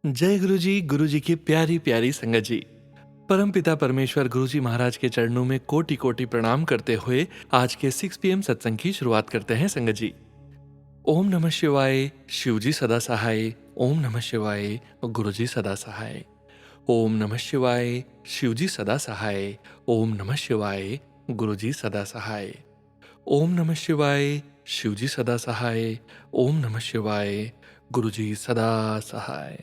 जय गुरु जी की प्यारी प्यारी संगत जी। परम पिता परमेश्वर गुरु जी महाराज के चरणों में कोटि कोटि प्रणाम करते हुए आज के 6 PM सत्संग की शुरुआत करते हैं संगत जी। ओम नमः शिवाय, शिव जी सदा सहाय। ओम नमः शिवाय, गुरु जी सदा सहाय। ओम नमः शिवाय, शिव जी सदा सहाय। ओम नमः शिवाय, गुरु जी सदा सहाय। ओम नमः शिवाय, शिव जी सदा सहाय। ओम नमः शिवाय, गुरु जी सदा सहाय।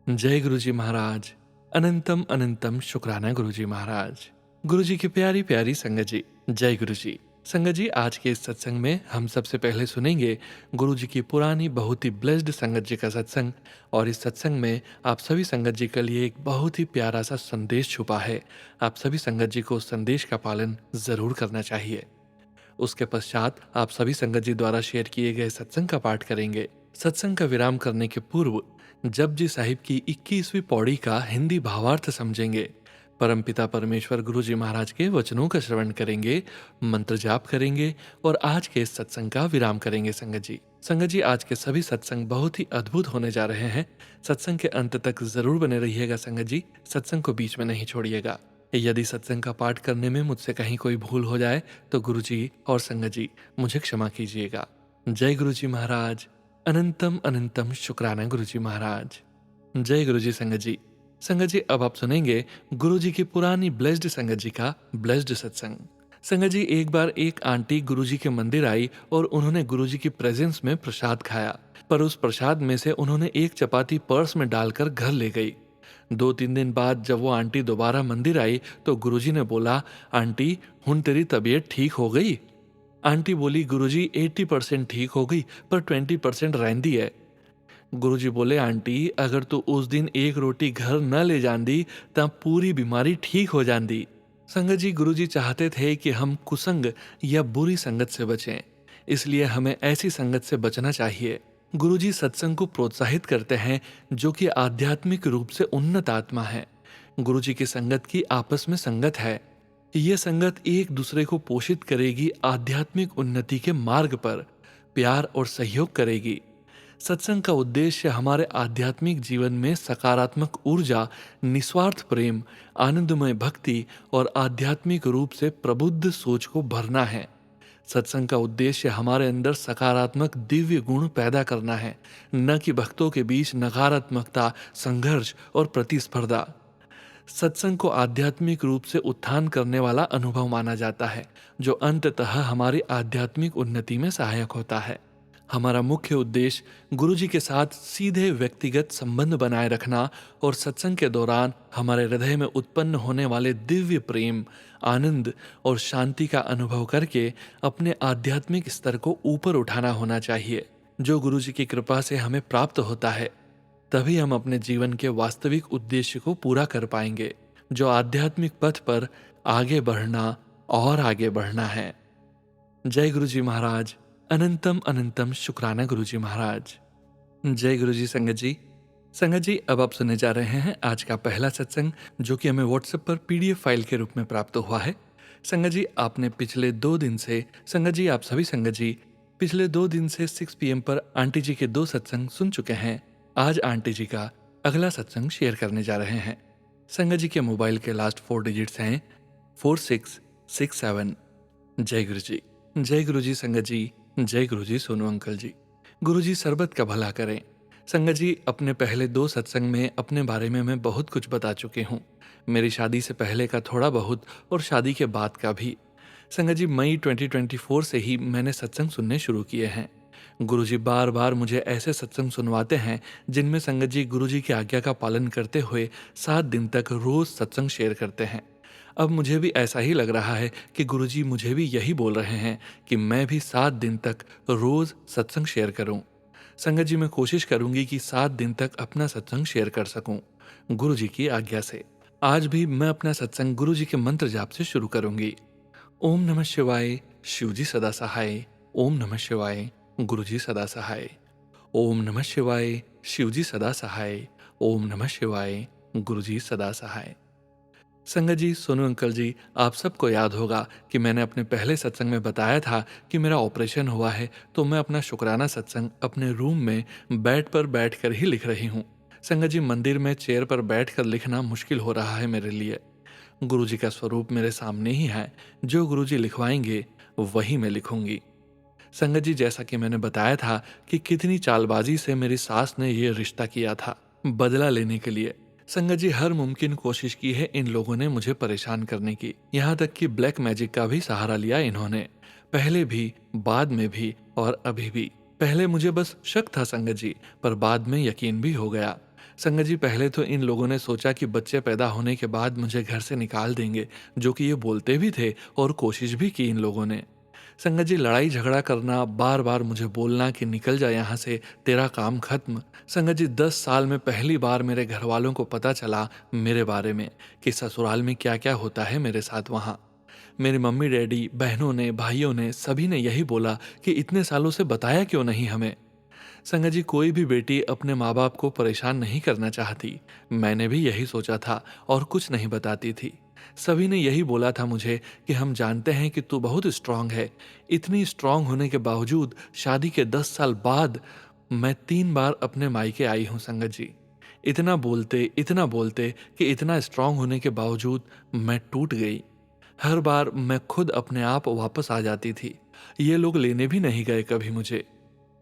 जय गुरु जी महाराज। अनंतम अनंतम शुक्राना गुरु जी महाराज। गुरु जी की प्यारी प्यारी संगत जी। जय गुरु जी। संगत जी, आज के इस सत्संग में हम सबसे पहले सुनेंगे गुरु जी की पुरानी बहुत ही ब्लेस्ड संगत जी का सत्संग। और इस सत्संग में आप सभी संगत जी के लिए एक बहुत ही प्यारा सा संदेश छुपा है। आप सभी संगत जी को उस संदेश का पालन जरूर करना चाहिए। उसके पश्चात आप सभी संगत जी द्वारा शेयर किए गए सत्संग का पाठ करेंगे। सत्संग का विराम करने के पूर्व जपजी साहिब की 21वीं पौड़ी का हिंदी भावार्थ समझेंगे। परमपिता परमेश्वर गुरु जी महाराज के वचनों का श्रवण करेंगे, मंत्र जाप करेंगे और आज के इस सत्संग का विराम करेंगे। संगत जी, आज के सभी सत्संग बहुत ही अद्भुत होने जा रहे हैं। सत्संग के अंत तक जरूर बने रहिएगा संगत जी, सत्संग को बीच में नहीं छोड़िएगा। यदि सत्संग का पाठ करने में मुझसे कहीं कोई भूल हो जाए तो गुरु जी और संगत जी मुझे क्षमा कीजिएगा। जय गुरु जी महाराज। अनंतम अनंतम शुक्राना गुरु जी महाराज। जय गुरु जी। संगत जी, अब आप सुनेंगे गुरु जी की पुरानी ब्लेस्ड संगत जी का ब्लेस्ड सत्संग। संगत जी, एक बार एक आंटी गुरु जी के मंदिर आई और उन्होंने गुरु जी की प्रेजेंस में प्रसाद खाया, पर उस प्रसाद में से उन्होंने एक चपाती पर्स में डालकर घर ले गई। 2-3 दिन बाद जब वो आंटी दोबारा मंदिर आई तो गुरुजी ने बोला, आंटी हुन तेरी तबीयत ठीक हो गई? आंटी बोली, गुरुजी 80% ठीक हो गई पर 20% रहंदी है। गुरुजी बोले, आंटी अगर तू उस दिन एक रोटी घर न ले जांदी तब पूरी बीमारी ठीक हो जांदी। संगत जी, गुरुजी चाहते थे कि हम कुसंग या बुरी संगत से बचें, इसलिए हमें ऐसी संगत से बचना चाहिए। गुरुजी सत्संग को प्रोत्साहित करते हैं जो कि आध्यात्मिक रूप से उन्नत आत्मा है। गुरुजी की संगत की आपस में संगत है। यह संगत एक दूसरे को पोषित करेगी, आध्यात्मिक उन्नति के मार्ग पर प्यार और सहयोग करेगी। सत्संग का उद्देश्य हमारे आध्यात्मिक जीवन में सकारात्मक ऊर्जा, निस्वार्थ प्रेम, आनंदमय भक्ति और आध्यात्मिक रूप से प्रबुद्ध सोच को भरना है। सत्संग का उद्देश्य हमारे अंदर सकारात्मक दिव्य गुण पैदा करना है, न कि भक्तों के बीच नकारात्मकता, संघर्ष और प्रतिस्पर्धा। सत्संग को आध्यात्मिक रूप से उत्थान करने वाला अनुभव माना जाता है, जो अंततः हमारी आध्यात्मिक उन्नति में सहायक होता है। हमारा मुख्य उद्देश्य गुरु जी के साथ सीधे व्यक्तिगत संबंध बनाए रखना और सत्संग के दौरान हमारे हृदय में उत्पन्न होने वाले दिव्य प्रेम, आनंद और शांति का अनुभव करके अपने आध्यात्मिक स्तर को ऊपर उठाना होना चाहिए, जो गुरु जी की कृपा से हमें प्राप्त होता है। तभी हम अपने जीवन के वास्तविक उद्देश्य को पूरा कर पाएंगे, जो आध्यात्मिक पथ पर आगे बढ़ना और आगे बढ़ना है। जय गुरु जी महाराज। अनंतम अनंतम शुक्राना गुरु जी महाराज। जय गुरु जी। संगत जी, अब आप सुनने जा रहे हैं आज का पहला सत्संग, जो कि हमें व्हाट्सएप पर PDF फाइल के रूप में प्राप्त हुआ है। संगत जी, आपने पिछले 2 दिन से आप सभी संगत जी पिछले 2 दिन से 6 PM पर आंटी जी के 2 सत्संग सुन चुके हैं। आज आंटी जी का अगला सत्संग शेयर करने जा रहे हैं। संगत जी के मोबाइल के लास्ट 4 डिजिट्स हैं 4667। जय गुरु जी। जय गुरु जी। जय गुरु जी। सोनू अंकल जी, गुरु जी सरबत का भला करें। संगत जी, अपने पहले 2 सत्संग में अपने बारे में मैं बहुत कुछ बता चुके हूँ, मेरी शादी से पहले का थोड़ा बहुत और शादी के बाद का भी। संगत जी, मई 2024 से ही मैंने सत्संग सुनने शुरू किए हैं। गुरु जी बार बार मुझे ऐसे सत्संग सुनवाते हैं जिनमें संगत जी गुरु जी की आज्ञा का पालन करते हुए 7 दिन तक रोज सत्संग शेयर करते हैं। अब मुझे भी ऐसा ही लग रहा है कि गुरुजी मुझे भी यही बोल रहे हैं कि मैं भी 7 दिन तक रोज सत्संग शेयर करूं। संगत जी, मैं कोशिश करूंगी कि 7 दिन तक अपना सत्संग शेयर कर सकूं, गुरुजी की आज्ञा से। आज भी मैं अपना सत्संग गुरुजी के मंत्र जाप से शुरू करूंगी। ओम नमः शिवाय, शिवजी सदा सहाय। ओम नमः शिवाय, गुरुजी सदा सहाय। ओम नमः शिवाय, शिवजी सदा सहाय। ओम नमः शिवाय, गुरुजी सदा सहाय। संगत जी, सोनू अंकल जी, आप सबको याद होगा कि मैंने अपने पहले सत्संग में बताया था कि मेरा ऑपरेशन हुआ है, तो मैं अपना शुक्राना सत्संग अपने रूम में बेड पर बैठकर ही लिख रही हूँ। संगत जी, मंदिर में चेयर पर बैठकर लिखना मुश्किल हो रहा है मेरे लिए। गुरुजी का स्वरूप मेरे सामने ही है। जो गुरुजी लिखवाएंगे वही मैं लिखूंगी। संगत जी, जैसा कि मैंने बताया था कि कितनी चालबाजी से मेरी सास ने ये रिश्ता किया था, बदला लेने के लिए। संगत जी, हर मुमकिन कोशिश की है इन लोगों ने मुझे परेशान करने की। यहाँ तक कि ब्लैक मैजिक का भी सहारा लिया इन्होंने, पहले भी, बाद में भी और अभी भी। पहले मुझे बस शक था संगत जी, पर बाद में यकीन भी हो गया। संगत जी, पहले तो इन लोगों ने सोचा कि बच्चे पैदा होने के बाद मुझे घर से निकाल देंगे, जो कि ये बोलते भी थे और कोशिश भी की इन लोगों ने। संगत जी, लड़ाई झगड़ा करना, बार बार मुझे बोलना कि निकल जा यहाँ से, तेरा काम खत्म। संगत जी, 10 साल में पहली बार मेरे घर वालों को पता चला मेरे बारे में, कि ससुराल में क्या क्या होता है मेरे साथ वहाँ। मेरी मम्मी डैडी, बहनों ने, भाइयों ने, सभी ने यही बोला कि इतने सालों से बताया क्यों नहीं हमें। संगत जी, कोई भी बेटी अपने माँ बाप को परेशान नहीं करना चाहती। मैंने भी यही सोचा था और कुछ नहीं बताती थी। सभी ने यही बोला था मुझे कि हम जानते हैं कि तू बहुत स्ट्रांग है। इतनी स्ट्रांग होने के बावजूद शादी के 10 साल बाद मैं 3 बार अपने मायके आई हूँ संगत जी। इतना बोलते कि इतना स्ट्रांग होने के बावजूद मैं टूट गई। हर बार मैं खुद अपने आप वापस आ जाती थी। ये लोग लेने भी नहीं गए कभी मुझे।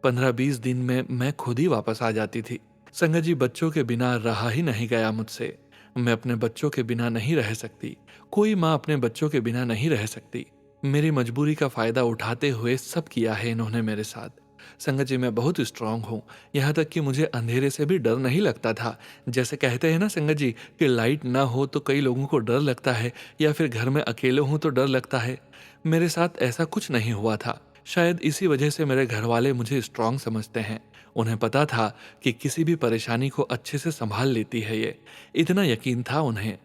15-20 दिन में मैं खुद ही वापस आ जाती थी। संगत जी, बच्चों के बिना रहा ही नहीं गया मुझसे। मैं अपने बच्चों के बिना नहीं रह सकती। कोई माँ अपने बच्चों के बिना नहीं रह सकती। मेरी मजबूरी का फायदा उठाते हुए सब किया है इन्होंने मेरे साथ। संगत जी, मैं बहुत स्ट्रांग हूँ। यहाँ तक कि मुझे अंधेरे से भी डर नहीं लगता था। जैसे कहते हैं ना संगत जी, कि लाइट ना हो तो कई लोगों को डर लगता है, या फिर घर में अकेले हूँ तो डर लगता है। मेरे साथ ऐसा कुछ नहीं हुआ था। शायद इसी वजह से मेरे घर वाले मुझे स्ट्रांग समझते हैं। उन्हें पता था कि किसी भी परेशानी को अच्छे से संभाल लेती है ये। इतना यकीन था उन्हें।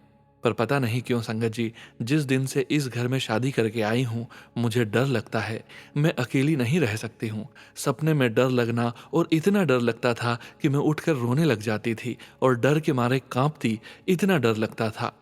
पर पता नहीं क्यों संगत जी, जिस दिन से इस घर में शादी करके आई हूँ, मुझे डर लगता है। मैं अकेली नहीं रह सकती हूँ। सपने में डर लगना, और इतना डर लगता था कि मैं उठकर रोने लग जाती थी और डर के मारे कांपती। इतना डर लगता था।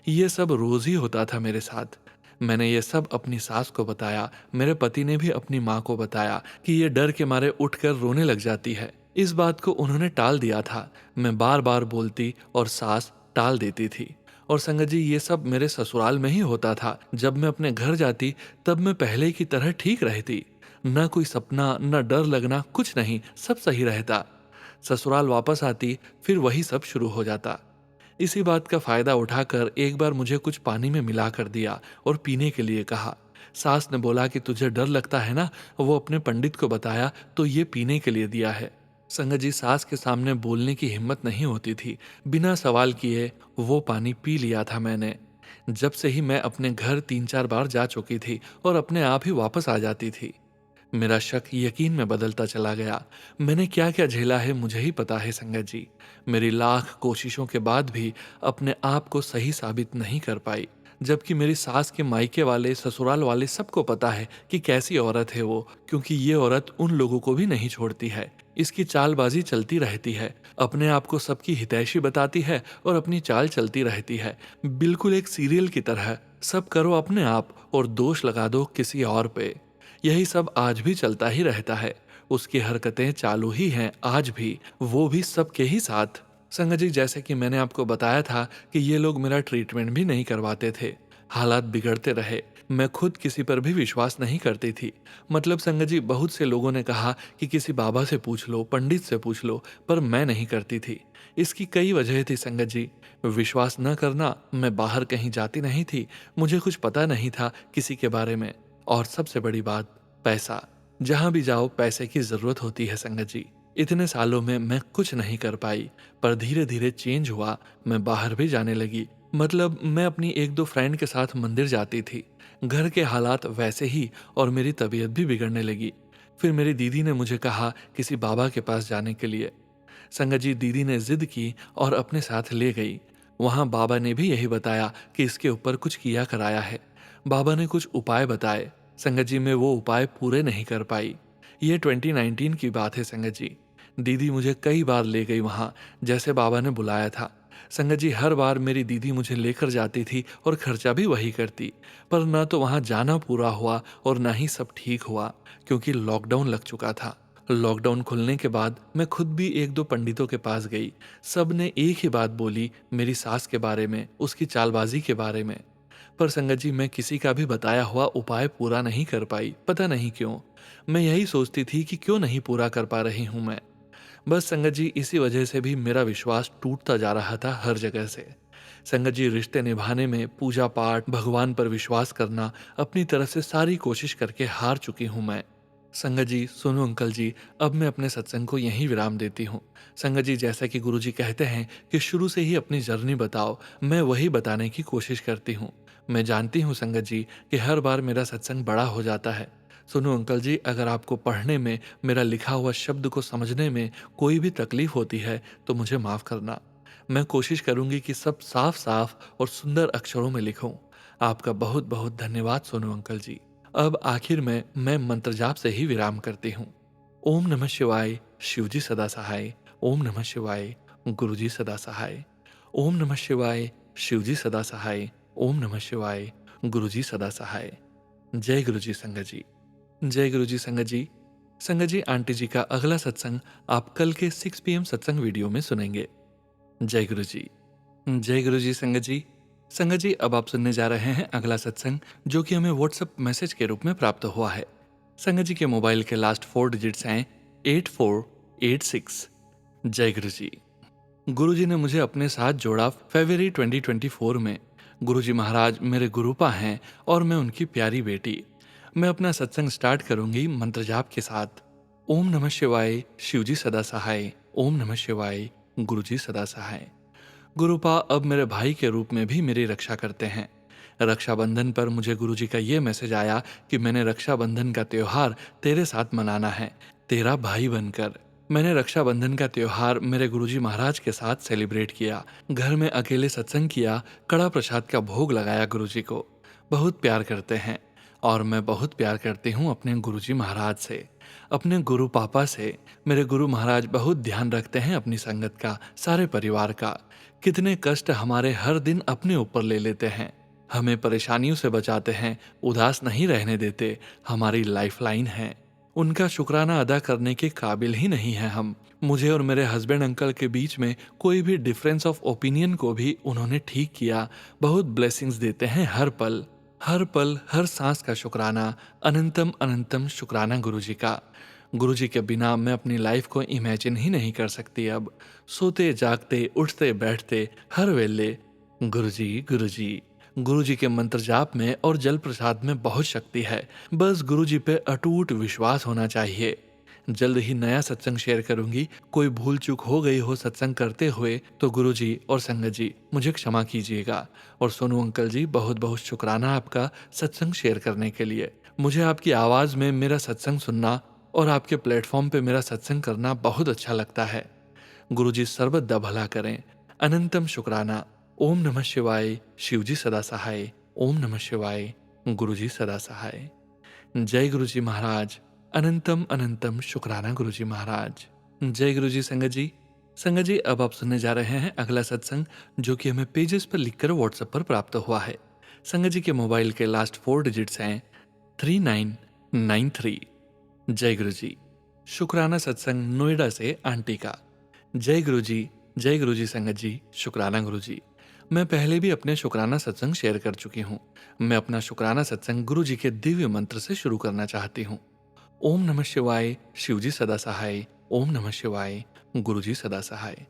ये सब रोज ही होता था मेरे साथ। मैंने ये सब अपनी सास को बताया। मेरे पति ने भी अपनी माँ को बताया कि ये डर के मारे उठकर रोने लग जाती है। इस बात को उन्होंने टाल दिया था। मैं बार बार बोलती और सास टाल देती थी। और संगत जी, ये सब मेरे ससुराल में ही होता था। जब मैं अपने घर जाती तब मैं पहले की तरह ठीक रहती। न कोई सपना, न डर लगना, कुछ नहीं, सब सही रहता। ससुराल वापस आती, फिर वही सब शुरू हो जाता। इसी बात का फायदा उठाकर एक बार मुझे कुछ पानी में मिला कर दिया और पीने के लिए कहा। सास ने बोला कि तुझे डर लगता है ना, वो अपने पंडित को बताया तो ये पीने के लिए दिया है। संगत जी, सास के सामने बोलने की हिम्मत नहीं होती थी। बिना सवाल किए वो पानी पी लिया था मैंने। जब से ही मैं अपने घर 3-4 बार जा चुकी थी और अपने आप ही वापस आ जाती थी। मेरा शक यकीन में बदलता चला गया। मैंने क्या क्या झेला है मुझे ही पता है संगत जी। मेरी लाख कोशिशों के बाद भी अपने आप को सही साबित नहीं कर पाई। जबकि मेरी सास के मायके वाले, ससुराल वाले सबको पता है कि कैसी औरत है वो, क्योंकि ये औरत उन लोगों को भी नहीं छोड़ती है। इसकी चालबाजी चलती रहती है। अपने आप को सबकी हितैषी बताती है और अपनी चाल चलती रहती है, बिल्कुल एक सीरियल की तरह। सब करो अपने आप और दोष लगा दो किसी और पे। यही सब आज भी चलता ही रहता है। उसकी हरकतें चालू ही हैं आज भी, वो भी सबके ही साथ। संगत जी, जैसे कि मैंने आपको बताया था कि ये लोग मेरा ट्रीटमेंट भी नहीं करवाते थे। हालात बिगड़ते रहे। मैं खुद किसी पर भी विश्वास नहीं करती थी। मतलब संगत जी, बहुत से लोगों ने कहा कि किसी बाबा से पूछ लो, पंडित से पूछ लो, पर मैं नहीं करती थी। इसकी कई वजह थी संगत जी। विश्वास न करना, मैं बाहर कहीं जाती नहीं थी, मुझे कुछ पता नहीं था किसी के बारे में। और सबसे बड़ी बात, पैसा। जहां भी जाओ पैसे की जरूरत होती है संगत जी। इतने सालों में मैं कुछ नहीं कर पाई, पर धीरे धीरे चेंज हुआ। मैं बाहर भी जाने लगी। मतलब मैं अपनी 1-2 फ्रेंड के साथ मंदिर जाती थी। घर के हालात वैसे ही, और मेरी तबीयत भी बिगड़ने लगी। फिर मेरी दीदी ने मुझे कहा किसी बाबा के पास जाने के लिए। संगत जी, दीदी ने जिद की और अपने साथ ले गई। वहां बाबा ने भी यही बताया कि इसके ऊपर कुछ किया कराया है। बाबा ने कुछ उपाय बताए। संगत जी, मैं वो उपाय पूरे नहीं कर पाई। ये 2019 की बात है संगत जी। दीदी मुझे कई बार ले गई वहां, जैसे बाबा ने बुलाया था। संगत जी, हर बार मेरी दीदी मुझे लेकर जाती थी और खर्चा भी वही करती। पर ना तो वहां जाना पूरा हुआ और ना ही सब ठीक हुआ, क्योंकि लॉकडाउन लग चुका था। लॉकडाउन खुलने के बाद मैं खुद भी एक दो पंडितों के पास गई। सब ने एक ही बात बोली, मेरी सास के बारे में, उसकी चालबाजी के बारे में। पर संगत जी, मैं किसी का भी बताया हुआ उपाय पूरा नहीं कर पाई, पता नहीं क्यों। मैं यही सोचती थी कि क्यों नहीं पूरा कर पा रही हूं मैं। बस संगत जी, इसी वजह से भी मेरा विश्वास टूटता जा रहा था हर जगह से। संगत जी, रिश्ते निभाने में पूजा पाठ, भगवान पर विश्वास करना, अपनी तरफ से सारी कोशिश करके हार चुकी हूं मैं। संगत जी, सुनो अंकल जी, अब मैं अपने सत्संग को यहीं विराम देती हूँ। संगत जी, जैसा कि गुरुजी कहते हैं कि शुरू से ही अपनी जर्नी बताओ, मैं वही बताने की कोशिश करती हूँ। मैं जानती हूँ संगत जी कि हर बार मेरा सत्संग बड़ा हो जाता है। सुनो अंकल जी, अगर आपको पढ़ने में, मेरा लिखा हुआ शब्द को समझने में कोई भी तकलीफ होती है तो मुझे माफ करना। मैं कोशिश करूंगी कि सब साफ साफ और सुंदर अक्षरों में लिखूं। आपका बहुत बहुत धन्यवाद सोनू अंकल जी। अब आखिर में मैं मंत्र जाप से ही विराम करती हूँ। ओम नमः शिवाय, शिवजी सदा सहाय। ओम नमः शिवाय, गुरुजी सदा सहाय। ओम नमः शिवाय, शिवजी सदा सहाय। ओम नमः शिवाय, गुरुजी सदा सहाय। जय गुरुजी संगत जी। जय गुरुजी संगत जी। संगत जी, आंटी जी का अगला सत्संग आप कल के 6 PM सत्संग वीडियो में सुनेंगे। जय गुरुजी। जय गुरुजी संगत जी। संगत जी, अब आप सुनने जा रहे हैं अगला सत्संग, जो कि हमें व्हाट्सएप मैसेज के रूप में प्राप्त हुआ है। संगत जी के मोबाइल के लास्ट 4 डिजिट्स हैं 8486। जय गुरुजी। गुरुजी ने मुझे अपने साथ जोड़ा फरवरी 2024 में। गुरुजी महाराज मेरे गुरुपा हैं और मैं उनकी प्यारी बेटी। मैं अपना सत्संग स्टार्ट करूंगी मंत्र जाप के साथ। ओम नमः शिवाय, शिवजी सदा सहाय। ओम नमः शिवाय, गुरुजी सदा सहाय। गुरुपा अब मेरे भाई के रूप में भी मेरी रक्षा करते हैं। रक्षाबंधन पर मुझे गुरुजी का ये मैसेज आया कि मैंने रक्षाबंधन का त्योहार तेरे साथ मनाना है, तेरा भाई बनकर। मैंने रक्षाबंधन का त्योहार मेरे गुरुजी महाराज के साथ सेलिब्रेट किया। घर में अकेले सत्संग किया, कड़ा प्रसाद का भोग लगाया गुरुजी को। बहुत प्यार करते हैं और मैं बहुत प्यार करती हूँ अपने गुरुजी महाराज से, अपने गुरु पापा से। मेरे गुरु महाराज बहुत ध्यान रखते हैं अपनी संगत का, सारे परिवार का। कितने कष्ट हमारे हर दिन अपने ऊपर ले लेते हैं, हमें परेशानियों से बचाते हैं, उदास नहीं रहने देते, हमारी लाइफलाइन है। उनका शुक्राना अदा करने के काबिल ही नहीं है हम। मुझे और मेरे हस्बैंड अंकल के बीच में कोई भी डिफरेंस ऑफ ओपिनियन को भी उन्होंने ठीक किया। बहुत ब्लेसिंग्स देते हैं हर पल, हर पल, हर सांस का शुक्राना। अनंतम अनंतम शुक्राना गुरुजी का। गुरुजी के बिना मैं अपनी लाइफ को इमेजिन ही नहीं कर सकती अब। सोते जागते, उठते बैठते, हर वेले गुरुजी गुरुजी। गुरुजी के मंत्र जाप में और जल प्रसाद में बहुत शक्ति है। बस गुरुजी पे अटूट विश्वास होना चाहिए। जल्द ही नया सत्संग शेयर करूंगी। कोई भूल चूक हो गई हो सत्संग करते हुए तो गुरुजी और संगत जी मुझे क्षमा कीजिएगा। और सोनू अंकल जी, बहुत बहुत शुक्राना आपका सत्संग शेयर करने के लिए। मुझे आपकी आवाज में मेरा सत्संग सुनना और आपके प्लेटफॉर्म पे मेरा सत्संग करना बहुत अच्छा लगता है। गुरुजी सर्वदा भला करें। अनंतम शुक्राना। ओम नमः शिवाय, शिवजी सदा सहाय। ओम नमः शिवाय, गुरुजी सदा सहाय। जय गुरुजी महाराज। अनंतम अनंतम शुक्राना गुरुजी महाराज। जय गुरुजी संगत जी। संगत जी, अब आप सुनने जा रहे हैं अगला सत्संग, जो कि हमें पेजेस पर लिखकर व्हाट्सएप पर प्राप्त हुआ है। संगत जी के मोबाइल के लास्ट 4 डिजिट्स हैं 3993। जय गुरुजी। शुक्राना सत्संग नोएडा से आंटी का। जय गुरुजी। जय गुरुजी संगत जी। शुक्राना गुरुजी। मैं पहले भी अपने शुक्राना सत्संग शेयर कर चुकी हूँ। मैं अपना शुक्राना सत्संग गुरुजी के दिव्य मंत्र से शुरू करना चाहती हूँ। ओम नमः शिवाय, शिवजी सदा सहाय। ओम नमः शिवाय, गुरुजी सदा सहाय।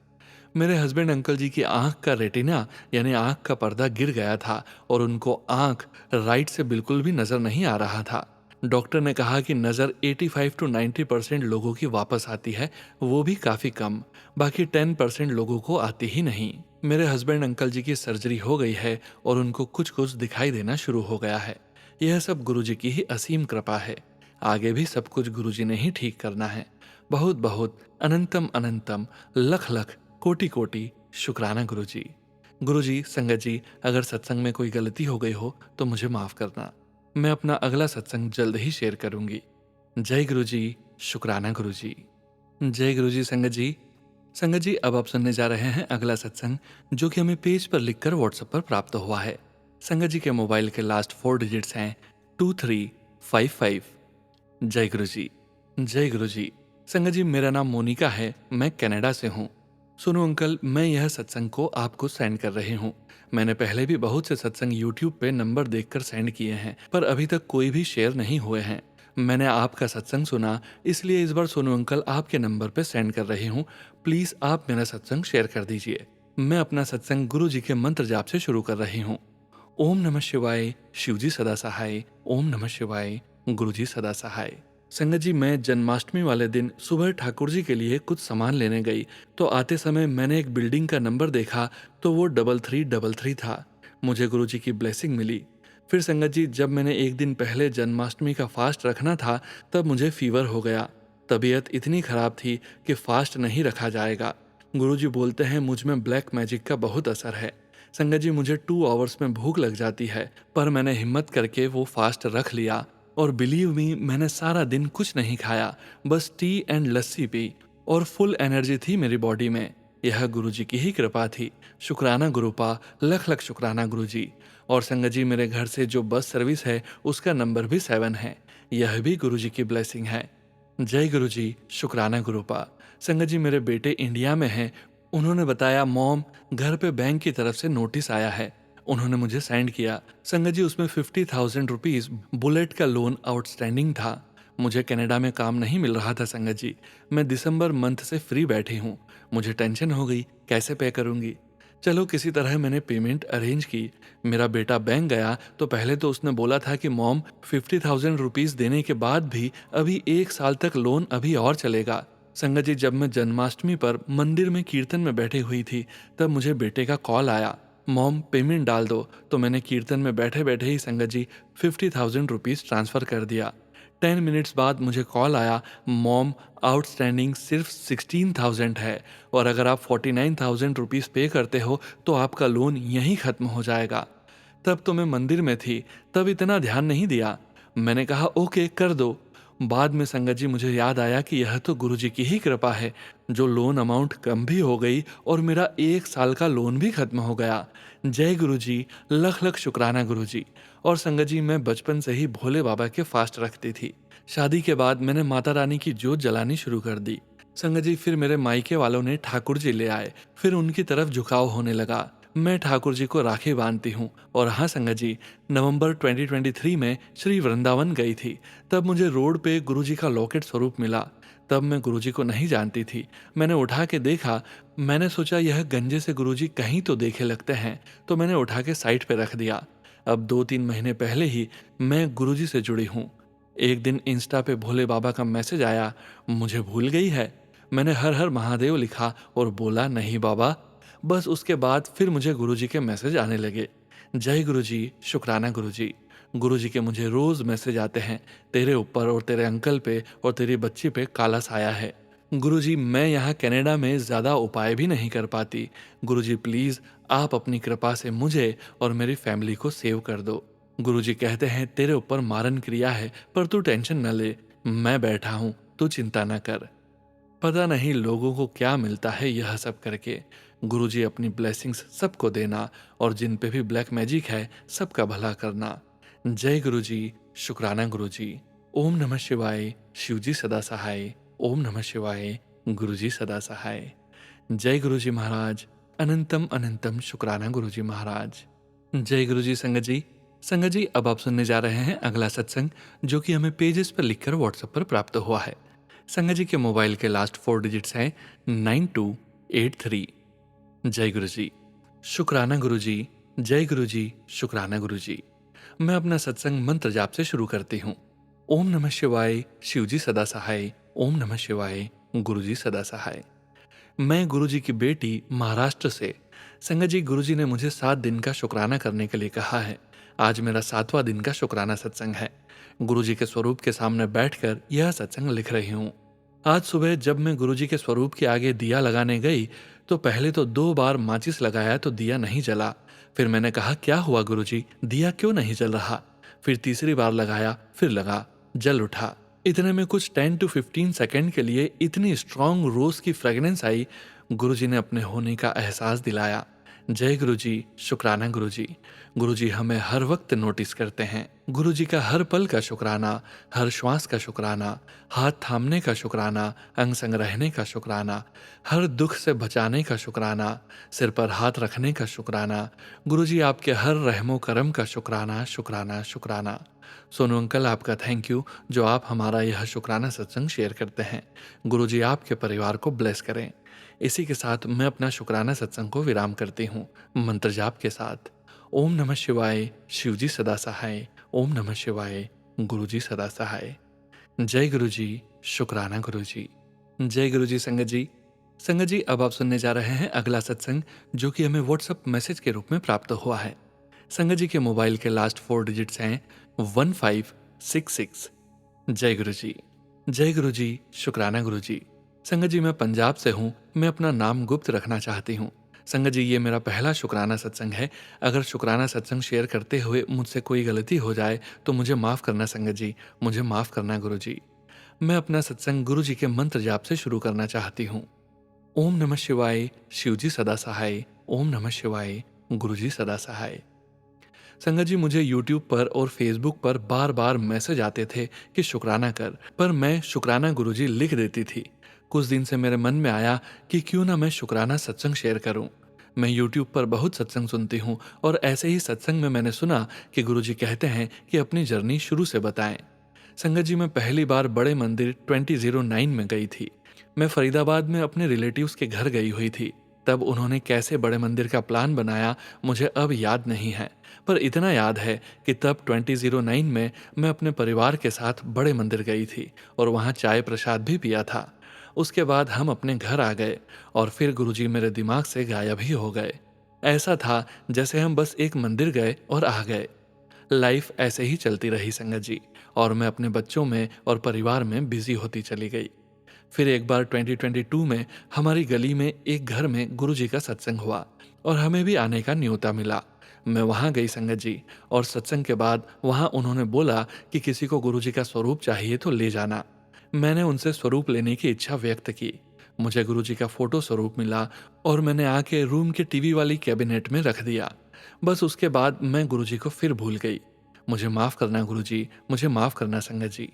मेरे हस्बैंड अंकल जी की आंख का रेटिना यानी आंख का पर्दा गिर गया था और उनको आंख राइट से बिल्कुल भी नजर नहीं आ रहा था। डॉक्टर ने कहा कि नज़र 85 to 90% लोगों की वापस आती है, वो भी काफ़ी कम। बाकी 10% लोगों को आती ही नहीं। मेरे हस्बैंड अंकल जी की सर्जरी हो गई है और उनको कुछ कुछ दिखाई देना शुरू हो गया है। यह सब गुरुजी की ही असीम कृपा है। आगे भी सब कुछ गुरुजी ने ही ठीक करना है। बहुत बहुत अनंतम अनंतम लख लख कोटि कोटि शुक्राना गुरुजी। गुरुजी, संगत जी, अगर सत्संग में कोई गलती हो गई हो तो मुझे माफ करना। मैं अपना अगला सत्संग जल्द ही शेयर करूंगी। जय गुरुजी। शुक्राना गुरुजी। जय गुरुजी संगत जी। संगत जी, अब आप सुनने जा रहे हैं अगला सत्संग, जो कि हमें पेज पर लिखकर व्हाट्सएप पर प्राप्त हुआ है। संगत जी के मोबाइल के लास्ट 4 डिजिट्स हैं 2355। जय गुरुजी। जय गुरुजी। संगत जी, मेरा नाम मोनिका है, मैं कनाडा से हूँ। सुनो अंकल, मैं यह सत्संग को आपको सेंड कर रही हूँ। मैंने पहले भी बहुत से सत्संग यूट्यूब पे नंबर देखकर सेंड किए हैं, पर अभी तक कोई भी शेयर नहीं हुए हैं। मैंने आपका सत्संग सुना, इसलिए इस बार सोनू अंकल आपके नंबर पे सेंड कर रही हूँ। प्लीज आप मेरा सत्संग शेयर कर दीजिए। मैं अपना सत्संग गुरु जी के मंत्र जाप से शुरू कर रही हूँ। ओम नमः शिवाय, शिवजी सदा सहाय। ओम नमः शिवाय, गुरुजी सदा सहाय। संगत जी, मैं जन्माष्टमी वाले दिन सुबह ठाकुर जी के लिए कुछ सामान लेने गई, तो आते समय मैंने एक बिल्डिंग का नंबर देखा, तो वो 3333 था। मुझे गुरु जी की ब्लेसिंग मिली। फिर संगत जी, जब मैंने एक दिन पहले जन्माष्टमी का फास्ट रखना था, तब मुझे फीवर हो गया। तबीयत इतनी खराब थी कि फास्ट नहीं रखा जाएगा। गुरु जी बोलते हैं मुझ में ब्लैक मैजिक का बहुत असर है। संगत जी, मुझे 2 आवर्स में भूख लग जाती है, पर मैंने हिम्मत करके वो फास्ट रख लिया। और बिलीव मी, मैंने सारा दिन कुछ नहीं खाया, बस टी एंड लस्सी पी, और फुल एनर्जी थी मेरी बॉडी में। यह गुरु जी की ही कृपा थी। शुक्राना गुरुपा, लख लख शुक्राना गुरु जी। और संगत जी, मेरे घर से जो बस सर्विस है उसका नंबर भी 7 है। यह भी गुरु जी की ब्लेसिंग है। जय गुरु जी, शुक्राना गुरुपा। संगत जी, मेरे बेटे इंडिया में हैं। उन्होंने बताया मॉम, घर पे बैंक की तरफ से नोटिस आया है। उन्होंने मुझे सेंड किया। संगत जी, उसमें 50,000 रुपीज बुलेट का लोन आउटस्टैंडिंग था। मुझे कनाडा में काम नहीं मिल रहा था संगत जी। मैं दिसंबर मंथ से फ्री बैठी हूँ। मुझे टेंशन हो गई, कैसे पे करूंगी। चलो किसी तरह मैंने पेमेंट अरेंज की। मेरा बेटा बैंक गया तो पहले तो उसने बोला था कि मॉम, 50,000 रुपीज देने के बाद भी अभी 1 साल तक लोन अभी और चलेगा। संगत जी, जब मैं जन्माष्टमी पर मंदिर में कीर्तन में बैठी हुई थी, तब मुझे बेटे का कॉल आया, मॉम पेमेंट डाल दो। तो मैंने कीर्तन में बैठे बैठे ही संगत जी 50,000 रुपीज ट्रांसफर कर दिया। 10 मिनट्स बाद मुझे कॉल आया, मॉम आउटस्टैंडिंग सिर्फ 16,000 है, और अगर आप 49,000 रुपीज पे करते हो तो आपका लोन यहीं खत्म हो जाएगा। तब तो मैं मंदिर में थी, तब इतना ध्यान नहीं दिया। मैंने कहा ओके कर दो। बाद में संगत जी मुझे याद आया कि यह तो गुरु जी की ही कृपा है, जो लोन अमाउंट कम भी हो गई और मेरा 1 साल का लोन भी खत्म हो गया। जय गुरु जी, लख लख शुक्राना गुरु जी। और संगत जी, मैं बचपन से ही भोले बाबा के फास्ट रखती थी। शादी के बाद मैंने माता रानी की जोत जलानी शुरू कर दी। संगत जी, फिर मेरे मायके वालों ने ठाकुर जी ले आए, फिर उनकी तरफ झुकाव होने लगा। मैं ठाकुर जी को राखी बांधती हूँ। और हाँ संगत जी, नवंबर 2023 में श्री वृंदावन गई थी। तब मुझे रोड पे गुरु जी का लॉकेट स्वरूप मिला। तब मैं गुरु जी को नहीं जानती थी। मैंने उठा के देखा। मैंने सोचा यह गंजे से गुरु जी कहीं तो देखे लगते हैं, तो मैंने उठा के साइड पे रख दिया। अब 2-3 महीने पहले ही मैं गुरु जी से जुड़ी हूँ। एक दिन इंस्टा पे भोले बाबा का मैसेज आया, मुझे भूल गई है। मैंने हर हर महादेव लिखा और बोला नहीं बाबा। बस उसके बाद फिर मुझे गुरुजी के मैसेज आने लगे। जय गुरुजी, शुक्राना गुरुजी। गुरुजी के मुझे रोज मैसेज आते हैं, तेरे ऊपर और तेरे अंकल पे और तेरी बच्ची पे काला साया है। गुरुजी, मैं यहाँ कनाडा में ज्यादा उपाय भी नहीं कर पाती। गुरुजी प्लीज आप अपनी कृपा से मुझे और मेरी फैमिली को सेव कर दो। गुरुजी कहते हैं तेरे ऊपर मारन क्रिया है, पर तू टेंशन न ले, मैं बैठा हूँ, तू चिंता न कर। पता नहीं लोगों को क्या मिलता है यह सब करके। गुरुजी अपनी ब्लेसिंग्स सबको देना, और जिन पे भी ब्लैक मैजिक है सबका भला करना। जय गुरुजी, शुक्राना गुरुजी। ओम नमः शिवाय, शिवजी सदा सहाय। ओम नमः शिवाय, गुरुजी सदा सहाय। जय गुरुजी महाराज, अनंतम अनंतम शुक्राना गुरुजी महाराज। जय गुरुजी संगत जी। संगत जी, अब आप सुनने जा रहे हैं अगला सत्संग, जो कि हमें पेजेस पर लिखकर व्हाट्सएप पर प्राप्त हुआ है। संगत जी के मोबाइल के लास्ट 4 डिजिट्स हैं 9283। जय गुरु जी, शुक्राना गुरु जी। जय गुरु जी, शुक्राना गुरु जी। मैं अपना सत्संग मंत्र जाप से शुरू करती हूँ। ओम नमः शिवाय, शिवजी सदा सहाय। ओम नमः शिवाय, गुरु जी सदा सहाय। मैं गुरु जी की बेटी महाराष्ट्र से। संगत जी, गुरु जी ने मुझे 7 दिन का शुक्राना करने के लिए कहा है। आज मेरा 7वां दिन का शुक्राना सत्संग है। गुरु जी के स्वरूप के सामने बैठकर यह सत्संग लिख रही हूँ। आज सुबह जब मैं गुरु जी के स्वरूप के आगे दिया लगाने गई, तो पहले तो 2 बार माचिस लगाया तो दिया नहीं जला। फिर मैंने कहा क्या हुआ गुरु जी, दिया क्यों नहीं जल रहा। फिर तीसरी बार लगाया, फिर लगा, जल उठा। इतने में कुछ 10 to 15 सेकेंड के लिए इतनी स्ट्रांग रोज की फ्रेग्रेंस आई। गुरुजी ने अपने होने का एहसास दिलाया। जय गुरु जी, शुक्राना गुरु जी। गुरु जी हमें हर वक्त नोटिस करते हैं। गुरु जी का हर पल का शुक्राना, हर श्वास का शुक्राना, हाथ थामने का शुक्राना, अंग संग रहने का शुक्राना, हर दुख से बचाने का शुक्राना, सिर पर हाथ रखने का शुक्राना। गुरु जी आपके हर रहमो करम का शुक्राना, शुक्राना, शुक्राना। सोनू अंकल आपका थैंक यू जो आप हमारा यह शुक्राना सत्संग शेयर करते हैं। गुरु जी आपके परिवार को ब्लेस करें। इसी के साथ मैं अपना शुक्राना सत्संग को विराम करती हूँ मंत्र जाप के साथ। ओम नमः शिवाय, शिवजी सदा सहाय। ओम नमः शिवाय, गुरुजी सदा सहाय। जय गुरु जी, शुक्राना गुरु जी। जय गुरु जी। संगत जी, संगत जी अब आप सुनने जा रहे हैं अगला सत्संग जो कि हमें व्हाट्सएप मैसेज के रूप में प्राप्त हुआ है। संगत जी के मोबाइल के लास्ट 4 डिजिट्स हैं 1566। जय गुरु जी। जय गुरु जी, शुक्राना गुरु जी। संगत जी मैं पंजाब से हूँ, मैं अपना नाम गुप्त रखना चाहती हूँ। संगत जी ये मेरा पहला शुक्राना सत्संग है। अगर शुक्राना सत्संग शेयर करते हुए मुझसे कोई गलती हो जाए तो मुझे माफ़ करना संगत जी, मुझे माफ़ करना गुरु जी। मैं अपना सत्संग गुरु जी के मंत्र जाप से शुरू करना चाहती हूँ। ओम नमः शिवाय, शिवजी सदा सहाय। ओम नमः शिवाय, गुरुजी सदा सहाय। संगत जी मुझे YouTube पर और Facebook पर बार बार मैसेज आते थे कि शुक्राना कर, पर मैं शुक्राना गुरुजी लिख देती थी। कुछ दिन से मेरे मन में आया कि क्यों ना मैं शुक्राना सत्संग शेयर करूं। मैं YouTube पर बहुत सत्संग सुनती हूं और ऐसे ही सत्संग में मैंने सुना कि गुरुजी कहते हैं कि अपनी जर्नी शुरू से बताएं। संगत जी मैं पहली बार बड़े मंदिर 2009 में गई थी। मैं फरीदाबाद में अपने रिलेटिव्स के घर गई हुई थी। तब उन्होंने कैसे बड़े मंदिर का प्लान बनाया मुझे अब याद नहीं है, पर इतना याद है कि तब 2009 में मैं अपने परिवार के साथ बड़े मंदिर गई थी और वहाँ चाय प्रसाद भी पिया था। उसके बाद हम अपने घर आ गए और फिर गुरुजी मेरे दिमाग से गायब ही हो गए। ऐसा था जैसे हम बस एक मंदिर गए और आ गए। लाइफ ऐसे ही चलती रही संगत जी, और मैं अपने बच्चों में और परिवार में बिजी होती चली गई। फिर एक बार 2022 में हमारी गली में एक घर में गुरुजी का सत्संग हुआ और हमें भी आने का न्योता मिला। मैं वहाँ गई संगत जी, और सत्संग के बाद वहाँ उन्होंने बोला कि किसी को गुरुजी का स्वरूप चाहिए तो ले जाना। मैंने उनसे स्वरूप लेने की इच्छा व्यक्त की। मुझे गुरुजी का फोटो स्वरूप मिला और मैंने आके रूम के टीवी वाली कैबिनेट में रख दिया। बस उसके बाद मैं गुरुजी को फिर भूल गई। मुझे माफ़ करना गुरुजी, मुझे माफ़ करना संगत जी।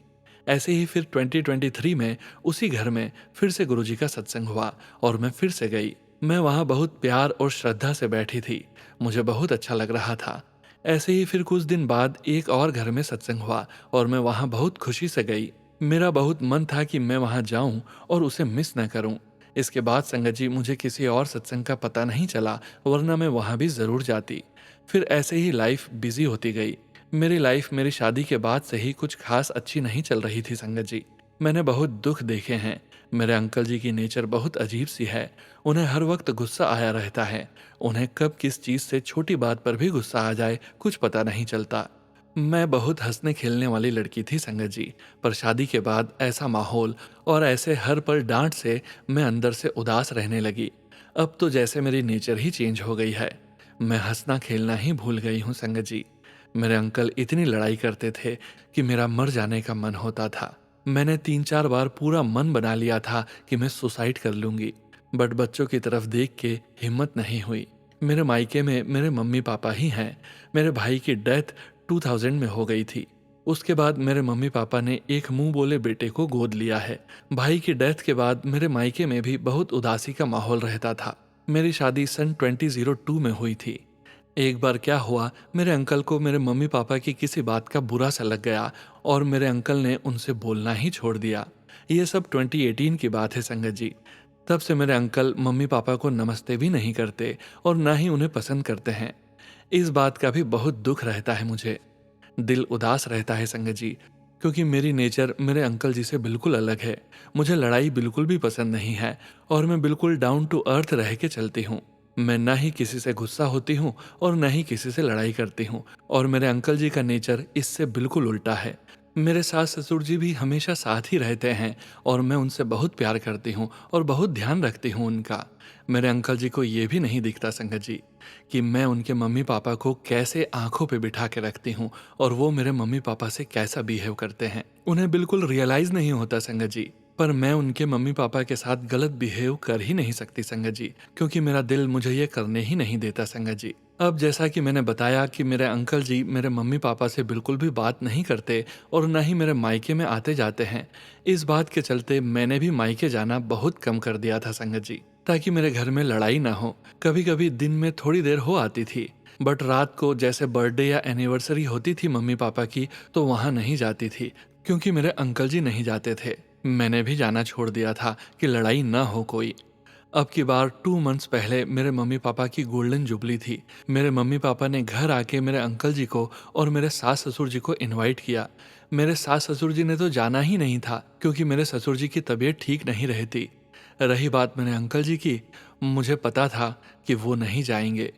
ऐसे ही फिर 2023 में उसी घर में फिर से गुरुजी का सत्संग हुआ और मैं फिर से गई। मैं वहाँ बहुत प्यार और श्रद्धा से बैठी थी। मुझे बहुत अच्छा लग रहा था। ऐसे ही फिर कुछ दिन बाद एक और घर में सत्संग हुआ और मैं वहाँ बहुत खुशी से गई। मेरा बहुत मन था कि मैं वहाँ जाऊं और उसे मिस न करूं। इसके बाद संगत जी मुझे किसी और सत्संग का पता नहीं चला, वरना मैं वहाँ भी ज़रूर जाती। फिर ऐसे ही लाइफ बिजी होती गई। मेरी लाइफ मेरी शादी के बाद से ही कुछ खास अच्छी नहीं चल रही थी संगत जी। मैंने बहुत दुख देखे हैं। मेरे अंकल जी की नेचर बहुत अजीब सी है। उन्हें हर वक्त गुस्सा आया रहता है। उन्हें कब किस चीज़ से छोटी बात पर भी गुस्सा आ जाए कुछ पता नहीं चलता। मैं बहुत हंसने खेलने वाली लड़की थी संगत जी, पर शादी के बाद ऐसा माहौल और ऐसे हर पल डांट से मैं अंदर से उदास रहने लगी। अब तो जैसे मेरी नेचर ही चेंज हो गई है। मैं हंसना खेलना ही भूल गई हूँ संगत जी। मेरे अंकल इतनी लड़ाई करते थे कि मेरा मर जाने का मन होता था। मैंने 3-4 बार पूरा मन बना लिया था कि मैं सुसाइड कर लूंगी, बट बच्चों की तरफ देख के हिम्मत नहीं हुई। मेरे मायके में मेरे मम्मी पापा ही हैं। मेरे भाई की डेथ 2000 में हो गई थी। उसके बाद मेरे मम्मी पापा ने एक मुंह बोले बेटे को गोद लिया है। भाई की डेथ के बाद मेरे मायके में भी बहुत उदासी का माहौल रहता था। मेरी शादी सन 2002 में हुई थी। एक बार क्या हुआ, मेरे अंकल को मेरे मम्मी पापा की किसी बात का बुरा सा लग गया और मेरे अंकल ने उनसे बोलना ही छोड़ दिया। ये सब 2018 की बात है संगत जी। तब से मेरे अंकल मम्मी पापा को नमस्ते भी नहीं करते और ना ही उन्हें पसंद करते हैं। इस बात का भी बहुत दुख रहता है मुझे। दिल उदास रहता है संगत जी, क्योंकि मेरी नेचर मेरे अंकल जी से बिल्कुल अलग है। मुझे लड़ाई बिल्कुल भी पसंद नहीं है और मैं बिल्कुल डाउन टू अर्थ रह के चलती हूँ। मैं ना ही किसी से गुस्सा होती हूँ और ना ही किसी से लड़ाई करती हूँ, और मेरे अंकल जी का नेचर इससे बिल्कुल उल्टा है। मेरे सास ससुर जी भी हमेशा साथ ही रहते हैं और मैं उनसे बहुत प्यार करती हूँ और बहुत ध्यान रखती हूँ उनका। मेरे अंकल जी को ये भी नहीं दिखता संगत जी कि मैं उनके मम्मी पापा को कैसे आंखों पे बिठा के रखती हूँ और वो मेरे मम्मी पापा से कैसा बिहेव करते हैं। उन्हें बिल्कुल रियलाइज नहीं होता संगत जी। पर मैं उनके मम्मी पापा के साथ गलत बिहेव कर ही नहीं सकती संगत जी, क्योंकि मेरा दिल मुझे ये करने ही नहीं देता संगत जी। अब जैसा कि मैंने बताया कि मेरे अंकल जी मेरे मम्मी पापा से बिल्कुल भी बात नहीं करते और न ही मेरे मायके में आते जाते हैं। इस बात के चलते मैंने भी मायके जाना बहुत कम कर दिया था संगत जी, ताकि मेरे घर में लड़ाई ना हो। कभी कभी दिन में थोड़ी देर हो आती थी, बट रात को जैसे बर्थडे या एनिवर्सरी होती थी मम्मी पापा की, तो वहाँ नहीं जाती थी, क्योंकि मेरे अंकल जी नहीं जाते थे। मैंने भी जाना छोड़ दिया था कि लड़ाई ना हो कोई। अब की बार 2 मंथ्स पहले मेरे मम्मी पापा की गोल्डन जुबली थी। मेरे मम्मी पापा ने घर आके मेरे अंकल जी को और मेरे सास ससुर जी को इनवाइट किया। मेरे सास ससुर जी ने तो जाना ही नहीं था, क्योंकि मेरे ससुर जी की तबीयत ठीक नहीं रहती। रही बात मेरे अंकल जी की, मुझे पता था कि वो नहीं जाएंगे।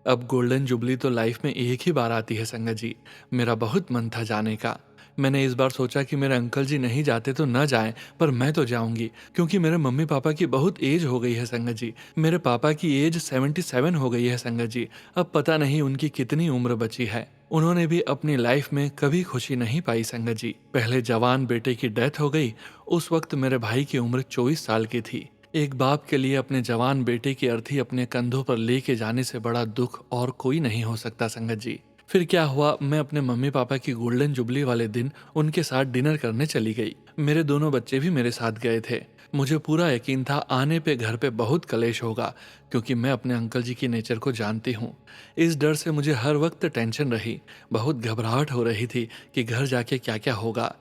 अब गोल्डन जुबली तो लाइफ में एक ही बार आती है संगत जी। मेरा बहुत मन था जाने का। मैंने इस बार सोचा कि मेरे अंकल जी नहीं जाते तो न जाएं, पर मैं तो जाऊंगी, क्योंकि मेरे मम्मी पापा की बहुत एज हो गई है संगत जी। मेरे पापा की एज 77 हो गई है संगत जी। अब पता नहीं उनकी कितनी उम्र बची है। उन्होंने भी अपनी लाइफ में कभी खुशी नहीं पाई संगत जी। पहले जवान बेटे की डेथ हो गई। उस वक्त मेरे भाई की उम्र 24 साल की थी। एक बाप के लिए अपने जवान बेटे की अर्थी अपने कंधों पर लेके जाने से बड़ा दुख और कोई नहीं हो सकता संगत जी। फिर क्या हुआ, मैं अपने मम्मी पापा की गोल्डन जुबली वाले दिन उनके साथ डिनर करने चली गई। मेरे दोनों बच्चे भी मेरे साथ गए थे। मुझे पूरा यकीन था आने पे घर पे बहुत कलेश होगा, क्योंकि मैं अपने अंकल जी की नेचर को जानती हूँ। इस डर से मुझे हर वक्त टेंशन रही, बहुत घबराहट हो रही थी कि घर जाके क्या क्या होगा।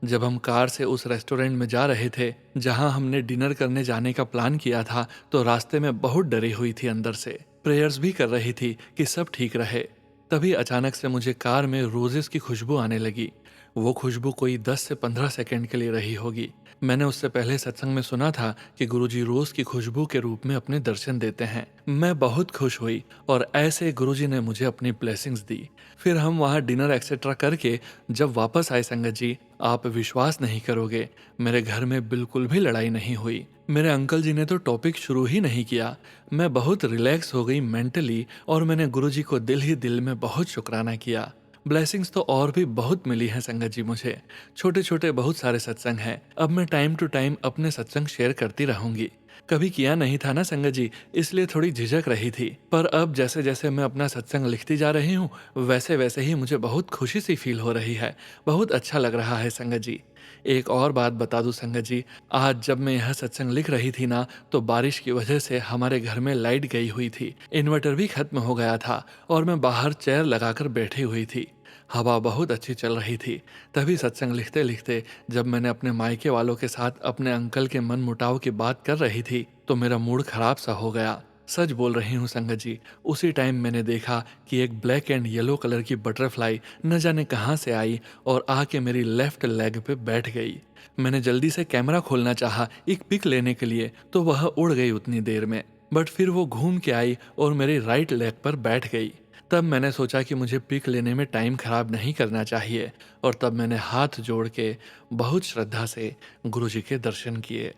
जब हम कार से उस रेस्टोरेंट में जा रहे थे जहां हमने डिनर करने जाने का प्लान किया था, तो रास्ते में बहुत डरी हुई थी, अंदर से प्रेयर्स भी कर रही थी कि सब ठीक रहे। तभी अचानक से मुझे कार में रोजेस की खुशबू आने लगी। वो खुशबू कोई 10 से 15 सेकंड के लिए रही होगी। मैंने उससे पहले सत्संग में सुना था कि गुरुजी रोज की खुशबू के रूप में अपने दर्शन देते हैं। मैं बहुत खुश हुई और ऐसे गुरुजी ने मुझे अपनी ब्लेसिंग्स दी। फिर हम वहाँ डिनर एक्सेट्रा करके जब वापस आए संगत जी, आप विश्वास नहीं करोगे, मेरे घर में बिल्कुल भी लड़ाई नहीं हुई। मेरे अंकल जी ने तो टॉपिक शुरू ही नहीं किया। मैं बहुत रिलैक्स हो गई मेंटली, और मैंने गुरुजी को दिल ही दिल में बहुत शुक्राना किया। ब्लेसिंग्स तो और भी बहुत मिली हैं संगत जी मुझे। छोटे छोटे बहुत सारे सत्संग हैं। अब मैं टाइम टू टाइम अपने सत्संग शेयर करती रहूंगी। कभी किया नहीं था ना संगत जी, इसलिए थोड़ी झिझक रही थी। पर अब जैसे जैसे मैं अपना सत्संग लिखती जा रही हूँ, वैसे वैसे ही मुझे बहुत खुशी सी फील हो रही है। बहुत अच्छा लग रहा है संगत जी। एक और बात बता दूं संगत जी, आज जब मैं यह सत्संग लिख रही थी ना, तो बारिश की वजह से हमारे घर में लाइट गई हुई थी। इन्वर्टर भी खत्म हो गया था और मैं बाहर चेयर लगाकर बैठी हुई थी। हवा बहुत अच्छी चल रही थी। तभी सत्संग लिखते लिखते जब मैंने अपने मायके वालों के साथ अपने अंकल के मन मुटाव की बात कर रही थी, तो मेरा मूड खराब सा हो गया। सच बोल रही हूँ संगत जी। उसी टाइम मैंने देखा कि एक ब्लैक एंड येलो कलर की बटरफ्लाई न जाने कहाँ से आई और आके मेरी लेफ्ट लेग पे बैठ गई। मैंने जल्दी से कैमरा खोलना चाहा एक पिक लेने के लिए, तो वह उड़ गई उतनी देर में। बट फिर वो घूम के आई और मेरी राइट लेग पर बैठ गई। तब मैंने सोचा कि मुझे पिक लेने में टाइम खराब नहीं करना चाहिए, और तब मैंने हाथ जोड़ के बहुत श्रद्धा से गुरुजी के दर्शन किए।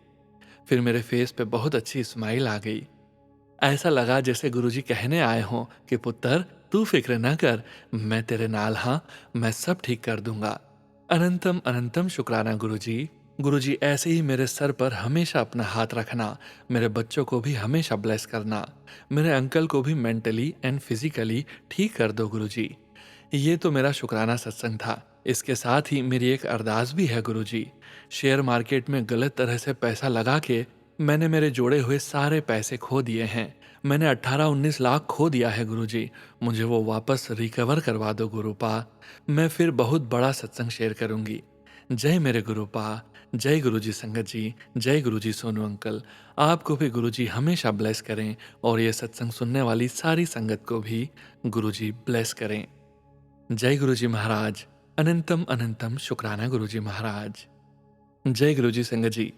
फिर मेरे फेस पे बहुत अच्छी स्माइल आ गई। ऐसा लगा जैसे गुरुजी कहने आए हों कि पुत्र, तू फिक्र न कर, मैं तेरे नाल हाँ, मैं सब ठीक कर दूंगा। अनंतम अनंतम शुक्राना गुरुजी। गुरुजी ऐसे ही मेरे सर पर हमेशा अपना हाथ रखना, मेरे बच्चों को भी हमेशा ब्लेस करना, मेरे अंकल को भी मेंटली एंड फिजिकली ठीक कर दो गुरुजी। ये तो मेरा शुक्राना सत्संग था। इसके साथ ही मेरी एक अरदास भी है गुरुजी। शेयर मार्केट में गलत तरह से पैसा लगा के मैंने मेरे जोड़े हुए सारे पैसे खो दिए हैं। मैंने 18-19 लाख खो दिया है गुरुजी। मुझे वो वापस रिकवर करवा दो गुरुपा। मैं फिर बहुत बड़ा सत्संग शेयर करूंगी। जय मेरे गुरुपा। जय गुरुजी संगत जी। जय गुरुजी सोनू अंकल। आपको भी गुरुजी हमेशा ब्लेस करें, और ये सत्संग सुनने वाली सारी संगत को भी गुरुजी ब्लेस करें। जय गुरुजी महाराज। अनंतम अनंतम शुक्राना गुरुजी महाराज। जय गुरुजी संगत जी।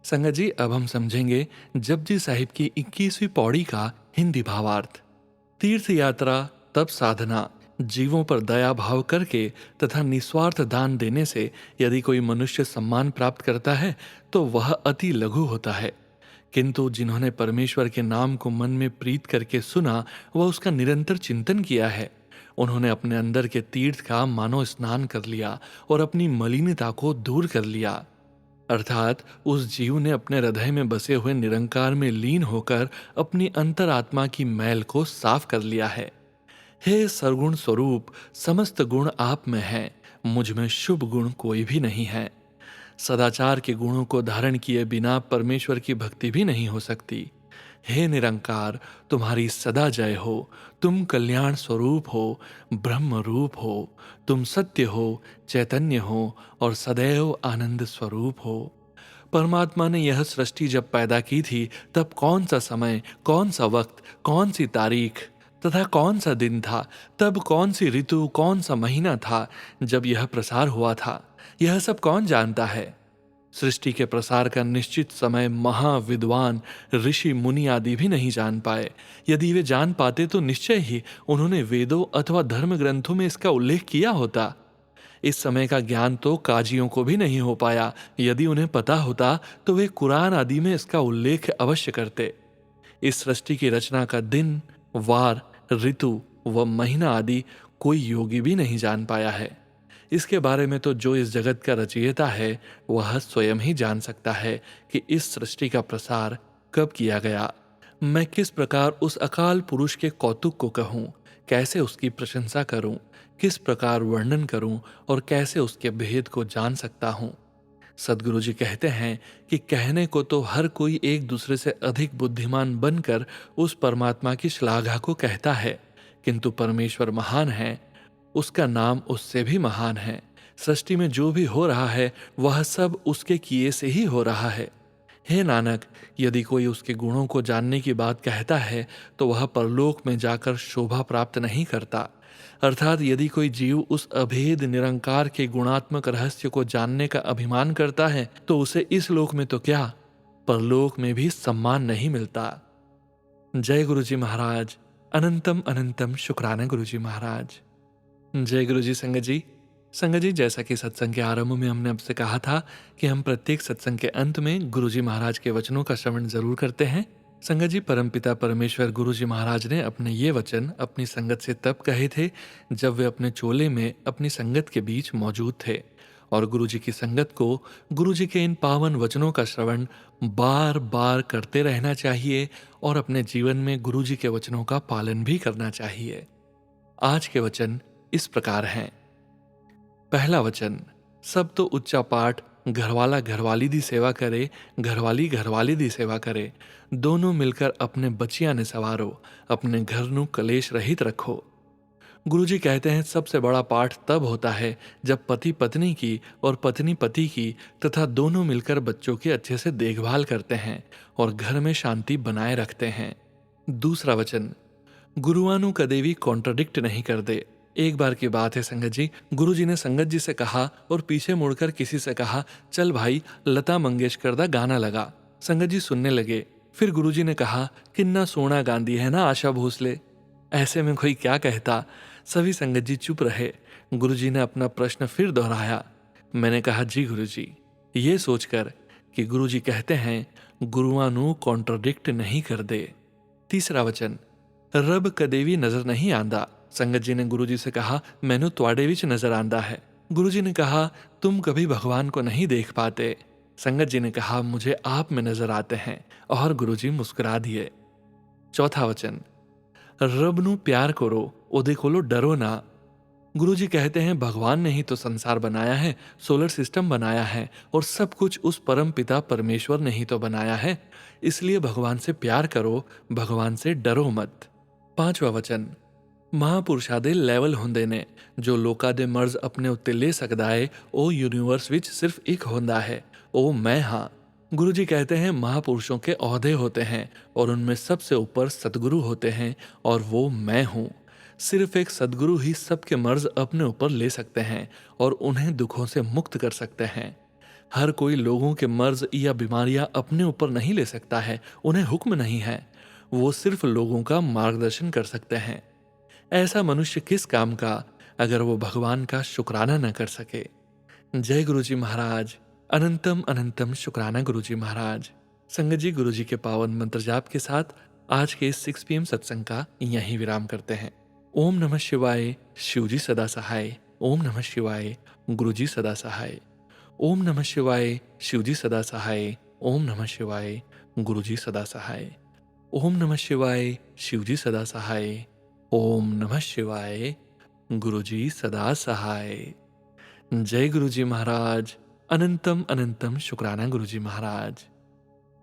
संगत जी, अब हम समझेंगे जपजी साहिब की 21वीं पौड़ी का हिंदी भावार्थ। तीर्थ यात्रा तप साधना, जीवों पर दया भाव करके तथा निस्वार्थ दान देने से यदि कोई मनुष्य सम्मान प्राप्त करता है, तो वह अति लघु होता है। किंतु जिन्होंने परमेश्वर के नाम को मन में प्रीत करके सुना, वह उसका निरंतर चिंतन किया है, उन्होंने अपने अंदर के तीर्थ का मानो स्नान कर लिया और अपनी मलिनता को दूर कर लिया। अर्थात उस जीव ने अपने हृदय में बसे हुए निरंकार में लीन होकर अपनी अंतरात्मा की मैल को साफ कर लिया है। हे सरगुण स्वरूप, समस्त गुण आप में हैं, मुझ में शुभ गुण कोई भी नहीं है। सदाचार के गुणों को धारण किए बिना परमेश्वर की भक्ति भी नहीं हो सकती। हे निरंकार, तुम्हारी सदा जय हो। तुम कल्याण स्वरूप हो, ब्रह्म रूप हो। तुम सत्य हो, चैतन्य हो और सदैव आनंद स्वरूप हो। परमात्मा ने यह सृष्टि जब पैदा की थी, तब कौन सा समय, कौन सा वक्त, कौन सी तारीख तथा कौन सा दिन था, तब कौन सी ऋतु, कौन सा महीना था जब यह प्रसार हुआ था, यह सब कौन जानता है। सृष्टि के प्रसार का निश्चित समय महाविद्वान ऋषि मुनि आदि भी नहीं जान पाए। यदि वे जान पाते तो निश्चय ही उन्होंने वेदों अथवा धर्म ग्रंथों में इसका उल्लेख किया होता। इस समय का ज्ञान तो काजियों को भी नहीं हो पाया। यदि उन्हें पता होता तो वे कुरान आदि में इसका उल्लेख अवश्य करते। इस सृष्टि की रचना का दिन, वार, ऋतु व महीना आदि कोई योगी भी नहीं जान पाया है। इसके बारे में तो जो इस जगत का रचयिता है वह स्वयं ही जान सकता है कि इस सृष्टि का प्रसार कब किया गया। मैं किस प्रकार उस अकाल पुरुष के कौतुक को कहूँ, कैसे उसकी प्रशंसा करूँ, किस प्रकार वर्णन करूँ और कैसे उसके भेद को जान सकता हूँ। सदगुरु जी कहते हैं कि कहने को तो हर कोई एक दूसरे से अधिक बुद्धिमान बनकर उस परमात्मा की श्लाघा को कहता है, किंतु परमेश्वर महान है, उसका नाम उससे भी महान है। सृष्टि में जो भी हो रहा है वह सब उसके किए से ही हो रहा है। हे नानक, यदि कोई उसके गुणों को जानने की बात कहता है तो वह परलोक में जाकर शोभा प्राप्त नहीं करता। अर्थात यदि कोई जीव उस अभेद निरंकार के गुणात्मक रहस्य को जानने का अभिमान करता है तो उसे इस लोक में तो क्या, परलोक में भी सम्मान नहीं मिलता। जय गुरु जी महाराज। अनंतम अनंतम शुक्राना गुरु जी महाराज। जय गुरु जी। संगत जी, जैसा कि सत्संग के आरंभ में हमने आपसे कहा था कि हम प्रत्येक सत्संग के अंत में गुरु जी महाराज के वचनों का श्रवण जरूर करते हैं। संगत जी, परमपिता परमेश्वर गुरु जी महाराज ने अपने ये वचन अपनी संगत से तब कहे थे जब वे अपने चोले में अपनी संगत के बीच मौजूद थे, और गुरु जी की संगत को गुरु जी के इन पावन वचनों का श्रवण बार बार करते रहना चाहिए और अपने जीवन में गुरु जी के वचनों का पालन भी करना चाहिए। आज के वचन इस प्रकार हैं। पहला वचन, सब तो उच्चा पाठ, घरवाला घरवाली दी सेवा करे, घरवाली घरवाली दी सेवा करे, दोनों मिलकर अपने बचिया ने सवारो, अपने घर नू कलेश रहित रखो। गुरुजी कहते हैं सबसे बड़ा पाठ तब होता है जब पति पत्नी की और पत्नी पति की तथा दोनों मिलकर बच्चों की अच्छे से देखभाल करते हैं और घर में शांति बनाए रखते हैं। दूसरा वचन, गुरुआनु कदे भी कॉन्ट्रडिक्ट नहीं कर दे। एक बार की बात है संगत जी, गुरुजी ने संगत जी से कहा और पीछे मुड़कर किसी से कहा, चल भाई लता मंगेशकर दा गाना लगा। संगत जी सुनने लगे। फिर गुरुजी ने कहा, किन्ना सोना गांधी है ना आशा भोसले। ऐसे में कोई क्या कहता। सभी संगत जी चुप रहे। गुरुजी ने अपना प्रश्न फिर दोहराया। मैंने कहा, जी गुरुजी, ये सोचकर कि गुरुजी कहते हैं गुरुआनु कॉन्ट्रडिक्ट नहीं कर दे। तीसरा वचन, रब कदे भी नजर नहीं आंदा। संगत जी ने गुरुजी से कहा, मैनू त्वाडे विच नजर आंदा है। गुरुजी ने कहा, तुम कभी भगवान को नहीं देख पाते। संगत जी ने कहा, मुझे आप में नजर आते हैं, और गुरुजी मुस्कुरा दिए। चौथा वचन, रब नू प्यार करो, ओदे कोलो डरो ना। गुरुजी कहते हैं भगवान ने ही तो संसार बनाया है, सोलर सिस्टम बनाया है, और सब कुछ उस परम पिता परमेश्वर ने ही तो बनाया है। इसलिए भगवान से प्यार करो, भगवान से डरो मत। पांचवा वचन, महापुरुषा दे लेवल हुंदे ने, जो लोका दे मर्ज अपने उत्ते ले सकदा है, ओ यूनिवर्स विच सिर्फ एक होंदा है, ओ मैं हाँ। गुरुजी कहते हैं महापुरुषों के ओहदे होते हैं और उनमें सबसे ऊपर सदगुरु होते हैं, और वो मैं हूँ। सिर्फ एक सदगुरु ही सबके मर्ज अपने ऊपर ले सकते हैं और उन्हें दुखों से मुक्त कर सकते हैं। हर कोई लोगों के मर्ज या बीमारियां अपने ऊपर नहीं ले सकता है, उन्हें हुक्म नहीं है। वो सिर्फ लोगों का मार्गदर्शन कर सकते हैं। ऐसा मनुष्य किस काम का अगर वो भगवान का शुक्राना न कर सके। जय गुरुजी महाराज। अनंतम अनंतम शुक्राना गुरुजी महाराज। संगत जी, गुरुजी के पावन मंत्र जाप के साथ आज के इस 6 PM सत्संग का यहीं विराम करते हैं। ओम नमः शिवाय। शिवजी सदा सहाय। ओम नमः शिवाय। गुरुजी सदा सहाय। ओम नमः शिवाय, शिवजी सदा सहाय। ओम नमः शिवाय, गुरुजी सदा सहाय। ओम नमः शिवाय, शिवजी सदा सहाय। ओम नमः शिवाय, गुरुजी सदा सहाय। जय गुरुजी महाराज। अनंतम अनंतम शुक्राना गुरुजी महाराज।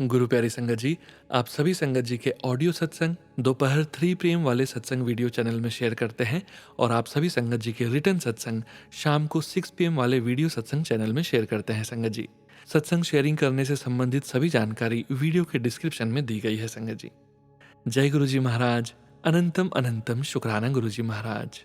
गुरु प्यारी संगत जी, आप सभी संगत जी के ऑडियो सत्संग दोपहर 3 PM वाले सत्संग वीडियो चैनल में शेयर करते हैं और आप सभी संगत जी के रिटर्न सत्संग शाम को 6 PM वाले वीडियो सत्संग चैनल में शेयर करते हैं संगत जी। सत्संग शेयरिंग करने से संबंधित सभी जानकारी वीडियो के डिस्क्रिप्शन में दी गई है संगत जी। जय गुरुजी महाराज। अनंतम अनंतम शुक्राना गुरुजी महाराज।